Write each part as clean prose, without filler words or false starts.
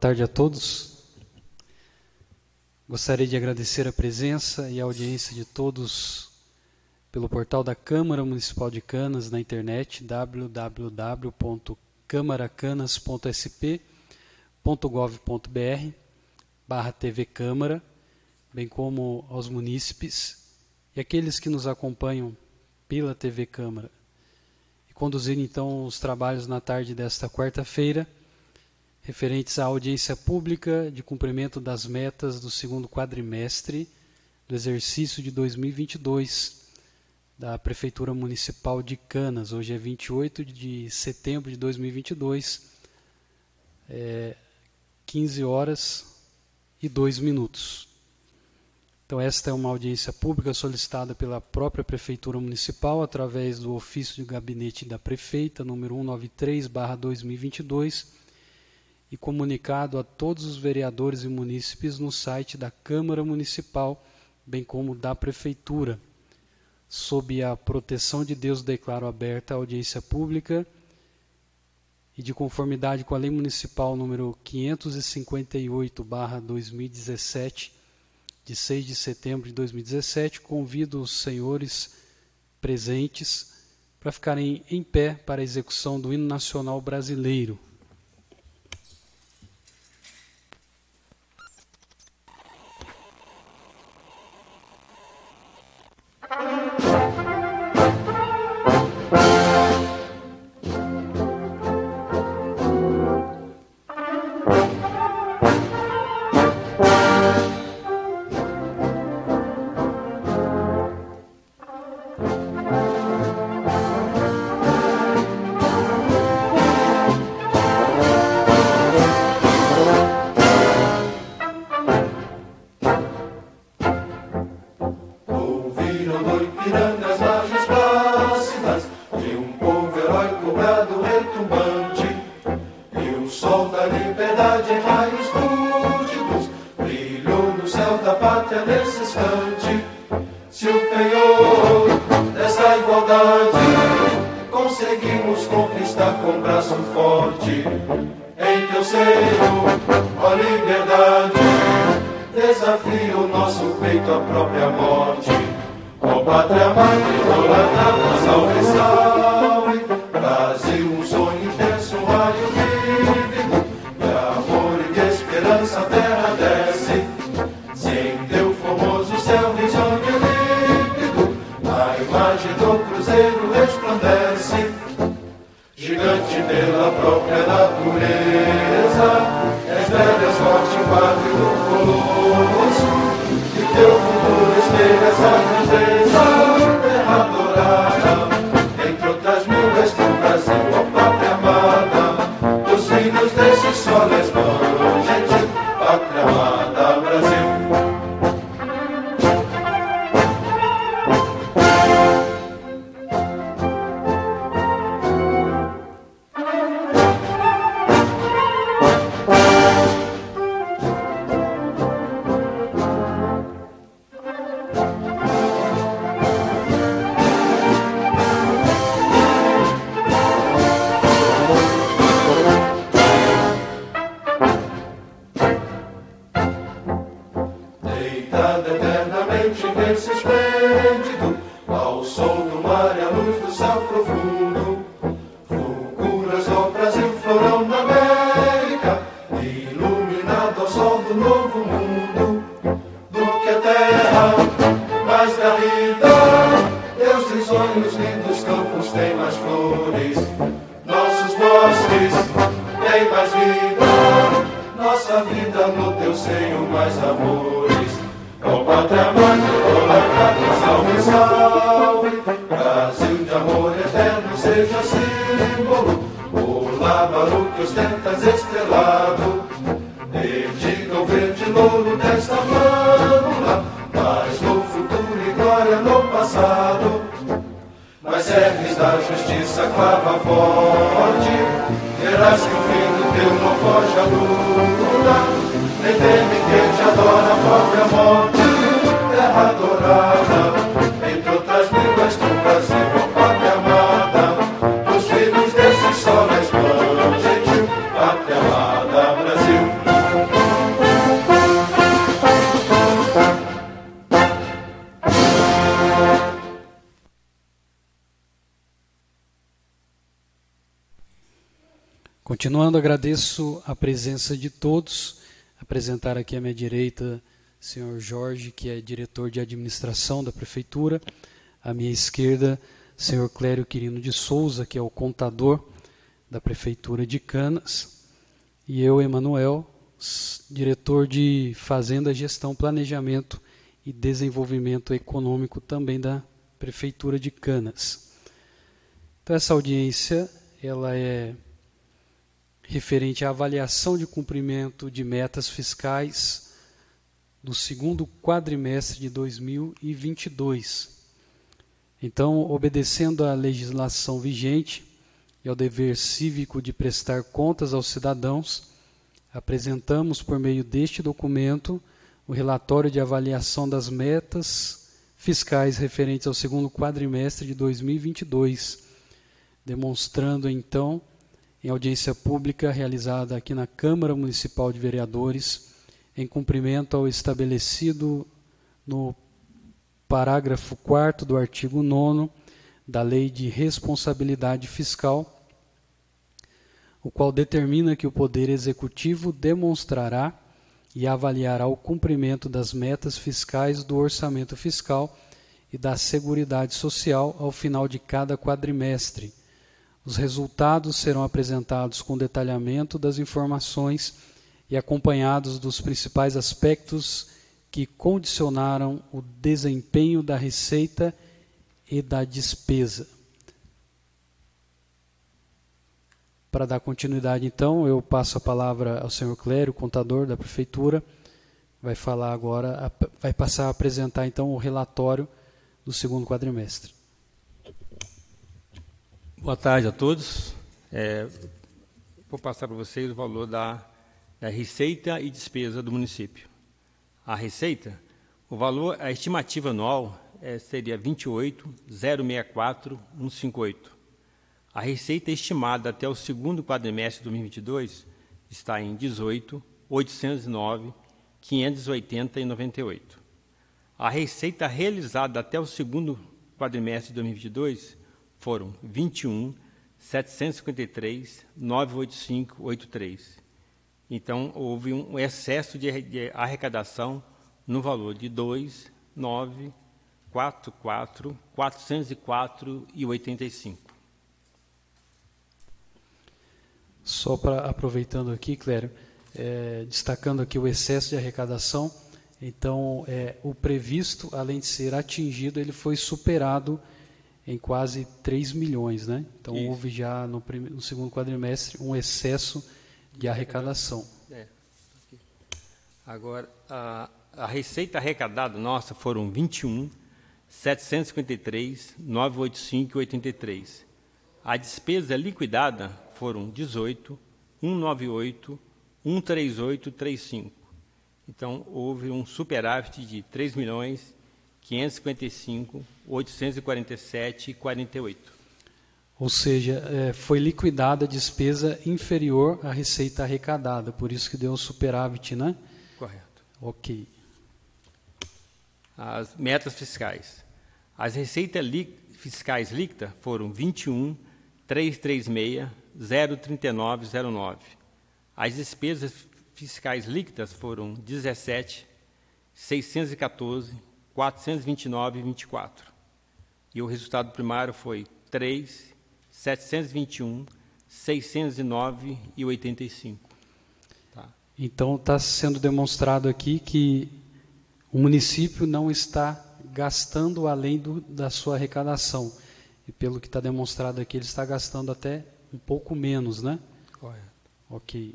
tarde a todos. Gostaria de agradecer a presença e a audiência de todos pelo portal da Câmara Municipal de Canas na internet www.camaracanas.sp.gov.br/TV Câmara, bem como aos munícipes e aqueles que nos acompanham pela TV Câmara. E conduzir então os trabalhos na tarde desta quarta-feira, referentes à audiência pública de cumprimento das metas do segundo quadrimestre do exercício de 2022 da Prefeitura Municipal de Canas. Hoje é 28 de setembro de 2022, 15 horas e 2 minutos. Então esta é uma audiência pública solicitada pela própria Prefeitura Municipal através do ofício de gabinete da prefeita, número 193/2022, e comunicado a todos os vereadores e munícipes no site da Câmara Municipal, bem como da Prefeitura. Sob a proteção de Deus, declaro aberta a audiência pública e, de conformidade com a Lei Municipal número 558/2017, de 6 de setembro de 2017, convido os senhores presentes para ficarem em pé para a execução do Hino Nacional Brasileiro. Pátria amada Brasil. Continuando, agradeço a presença de todos. Apresentar aqui à minha direita o senhor Jorge, que é diretor de administração da Prefeitura. À minha esquerda, o senhor Clério Quirino de Souza, que é o contador da Prefeitura de Canas. E eu, Emanuel, diretor de Fazenda, Gestão, Planejamento e Desenvolvimento Econômico também da Prefeitura de Canas. Então, essa audiência ela é referente à avaliação de cumprimento de metas fiscais do segundo quadrimestre de 2022. Então, obedecendo à legislação vigente e ao dever cívico de prestar contas aos cidadãos, apresentamos por meio deste documento o relatório de avaliação das metas fiscais referentes ao segundo quadrimestre de 2022, demonstrando então, em audiência pública realizada aqui na Câmara Municipal de Vereadores, em cumprimento ao estabelecido no parágrafo 4º do artigo 9º da Lei de Responsabilidade Fiscal, o qual determina que o Poder Executivo demonstrará e avaliará o cumprimento das metas fiscais do orçamento fiscal e da Seguridade Social ao final de cada quadrimestre. Os resultados serão apresentados com detalhamento das informações e acompanhados dos principais aspectos que condicionaram o desempenho da receita e da despesa. Para dar continuidade, então, eu passo a palavra ao senhor Clério, contador da Prefeitura, vai falar agora, vai passar a apresentar, então, o relatório do segundo quadrimestre. Boa tarde a todos. Vou passar para vocês o valor da receita e despesa do município. A receita, o valor, a estimativa anual seria 28.064.158. A receita estimada até o segundo quadrimestre de 2022 está em 18.809.580,98. A receita realizada até o segundo quadrimestre de 2022 foram 21.753.985,83. Então, houve um excesso de arrecadação no valor de 2.944.404,85. Só para aproveitando aqui, Clério, destacando aqui o excesso de arrecadação, então o previsto, além de ser atingido, ele foi superado em quase 3 milhões, né? Então Isso. houve já no segundo quadrimestre um excesso de arrecadação. Agora, a receita arrecadada nossa foram 21.753.985,83. A despesa liquidada foram 18.198.138,35. Então, houve um superávit de 3.555.847,48. Ou seja, foi liquidada a despesa inferior à receita arrecadada, por isso que deu um superávit, né? Correto. Ok. As metas fiscais. As receitas fiscais líquidas foram 21.336.039,09. As despesas fiscais líquidas foram 17.614.429,24. E o resultado primário foi 3.721.609,85. Tá. Então está sendo demonstrado aqui que o município não está gastando além da sua arrecadação. E pelo que está demonstrado aqui, ele está gastando até um pouco menos, né? Correto. Ok.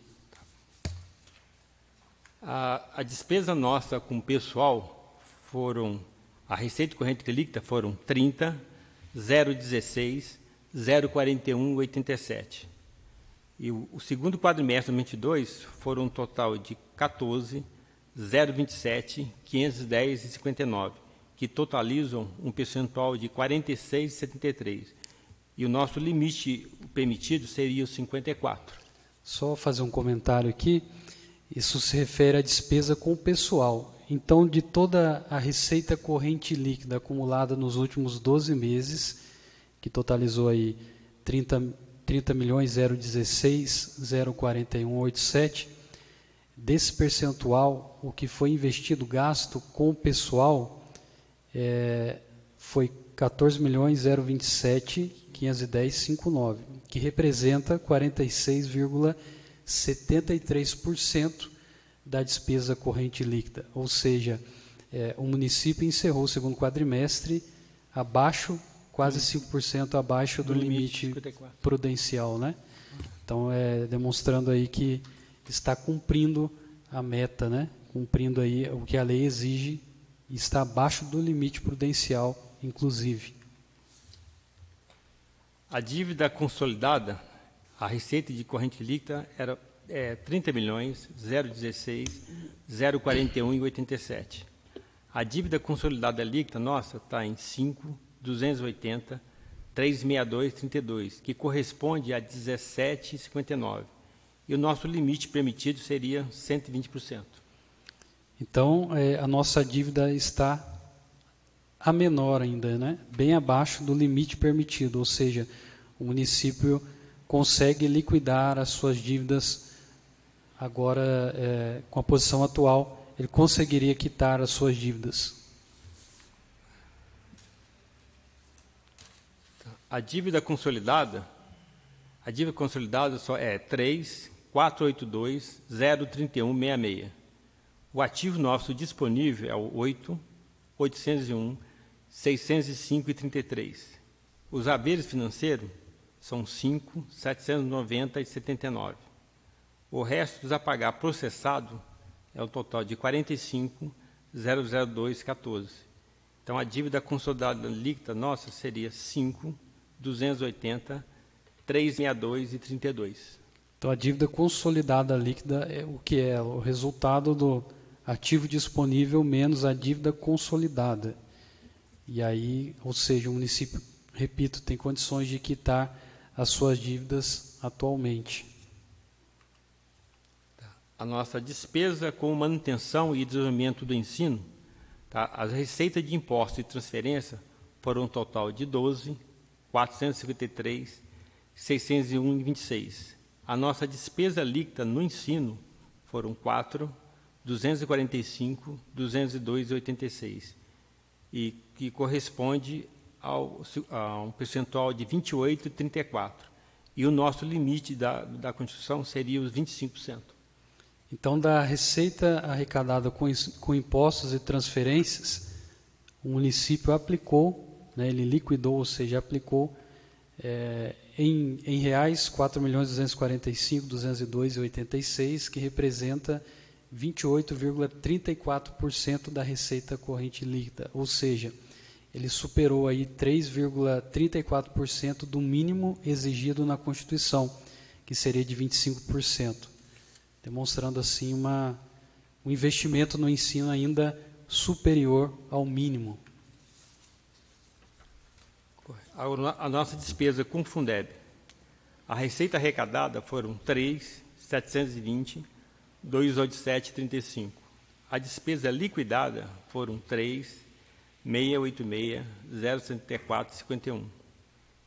A despesa nossa com pessoal foram, a receita corrente líquida foram 30.016.041,87. E o segundo quadrimestre de 2022 foram um total de 14.027.510,59, que totalizam um percentual de 46,73. E o nosso limite permitido seria o 54. Só fazer um comentário aqui. Isso se refere à despesa com o pessoal. Então, de toda a receita corrente líquida acumulada nos últimos 12 meses, que totalizou aí 30 30.016.041.87. Desse percentual, o que foi investido, gasto com o pessoal, foi 14.027.510.59, que representa 46,73% da despesa corrente líquida. Ou seja, o município encerrou o segundo quadrimestre abaixo, quase 5% abaixo do limite prudencial, né? Então, demonstrando aí que está cumprindo a meta, né? Cumprindo aí o que a lei exige, e está abaixo do limite prudencial, inclusive. A dívida consolidada, a receita de corrente líquida era 30.016.041.87. A dívida consolidada líquida nossa está em 5.280.362.32, que corresponde a 17,59. E o nosso limite permitido seria 120%. Então, a nossa dívida está a menor ainda, né? Bem abaixo do limite permitido, ou seja, o município consegue liquidar as suas dívidas agora, com a posição atual, ele conseguiria quitar as suas dívidas. A dívida consolidada só é 3.482.031.66. O ativo nosso disponível é o 8.801.605.33. Os haveres financeiros são 5.790.79. O resto a pagar processado é um total de 45.002.14. Então, a consolidada líquida nossa seria 5.280.362.32. Então, a dívida consolidada líquida é o que é o resultado do ativo disponível menos a dívida consolidada. E aí, ou seja, o município, repito, tem condições de quitar as suas dívidas atualmente. A nossa despesa com manutenção e desenvolvimento do ensino, tá? As receitas de imposto e transferência foram um total de 12.453.601,26. A nossa despesa líquida no ensino foram 4.245.202,86, e que corresponde a um percentual de 28,34. E o nosso limite da Constituição seria os 25%. Então, da receita arrecadada com impostos e transferências, o município aplicou, né, ele liquidou, ou seja, aplicou em reais 4.245.202,86, que representa 28,34% da receita corrente líquida, ou seja, ele superou aí 3,34% do mínimo exigido na Constituição, que seria de 25%, demonstrando assim um investimento no ensino ainda superior ao mínimo. A nossa despesa com Fundeb, a receita arrecadada foram 3.720.287,35. A despesa liquidada foram 3.686.074,51.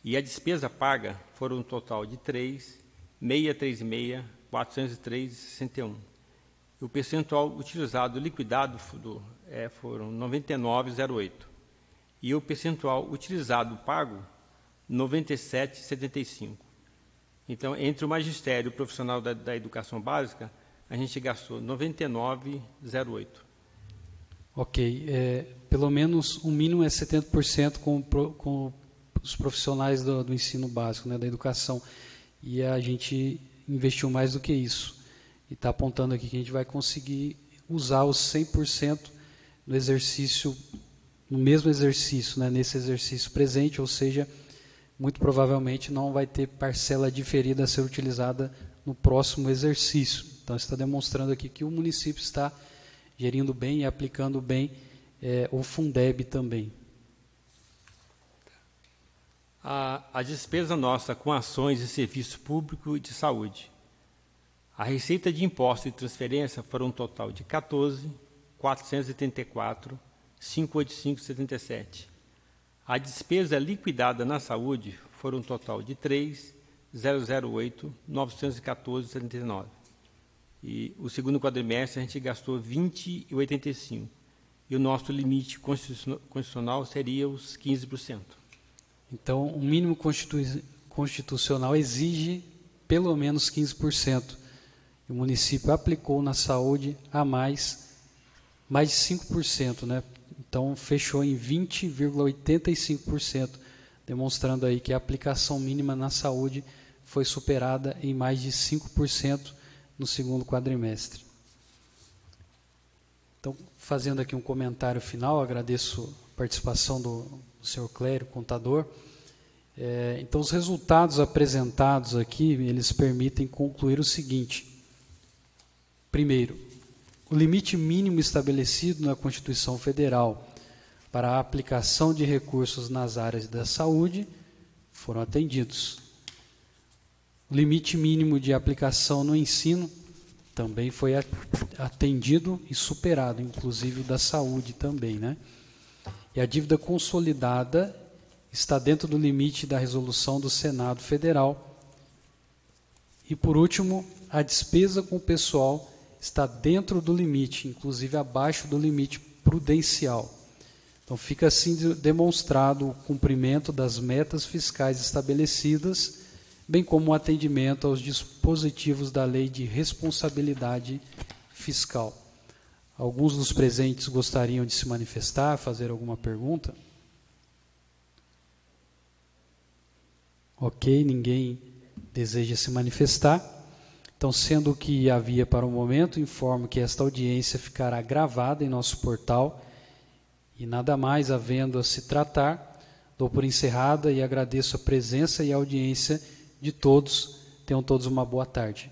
E a despesa paga foram um total de 3.636.403,61. E o percentual utilizado liquidado foram 99,08. E o percentual utilizado pago, 97,75. Então, entre o magistério e o profissional da educação básica, a gente gastou 99,08. Ok. Pelo menos o mínimo é 70% com os profissionais do ensino básico, né, da educação. E a gente investiu mais do que isso. E está apontando aqui que a gente vai conseguir usar os 100% no exercício, no mesmo exercício, né, nesse exercício presente, ou seja, muito provavelmente não vai ter parcela diferida a ser utilizada no próximo exercício. Então, está demonstrando aqui que o município está gerindo bem e aplicando bem o Fundeb também. A despesa nossa com ações de serviço público e de saúde. A receita de imposto e transferência foram um total de 14.434.585,77. A despesa liquidada na saúde foram um total de 3 008.914,79. E o segundo quadrimestre a gente gastou 20,85. E o nosso limite constitucional seria os 15%. Então, o mínimo constitucional exige pelo menos 15%. O município aplicou na saúde a mais de 5%, né? Então, fechou em 20,85%, demonstrando aí que a aplicação mínima na saúde foi superada em mais de 5% no segundo quadrimestre. Então, fazendo aqui um comentário final, agradeço a participação do senhor Clério, contador. Então, os resultados apresentados aqui, eles permitem concluir o seguinte. Primeiro, o limite mínimo estabelecido na Constituição Federal para a aplicação de recursos nas áreas da saúde foram atendidos. O limite mínimo de aplicação no ensino também foi atendido e superado, inclusive o da saúde também, né? E a dívida consolidada está dentro do limite da resolução do Senado Federal. E, por último, a despesa com o pessoal está dentro do limite, inclusive abaixo do limite prudencial. Então, fica assim demonstrado o cumprimento das metas fiscais estabelecidas, bem como o atendimento aos dispositivos da Lei de Responsabilidade Fiscal. Alguns dos presentes gostariam de se manifestar, fazer alguma pergunta? Ok, ninguém deseja se manifestar. Então, sendo o que havia para o momento, informo que esta audiência ficará gravada em nosso portal e nada mais havendo a se tratar, dou por encerrada e agradeço a presença e a audiência de todos. Tenham todos uma boa tarde.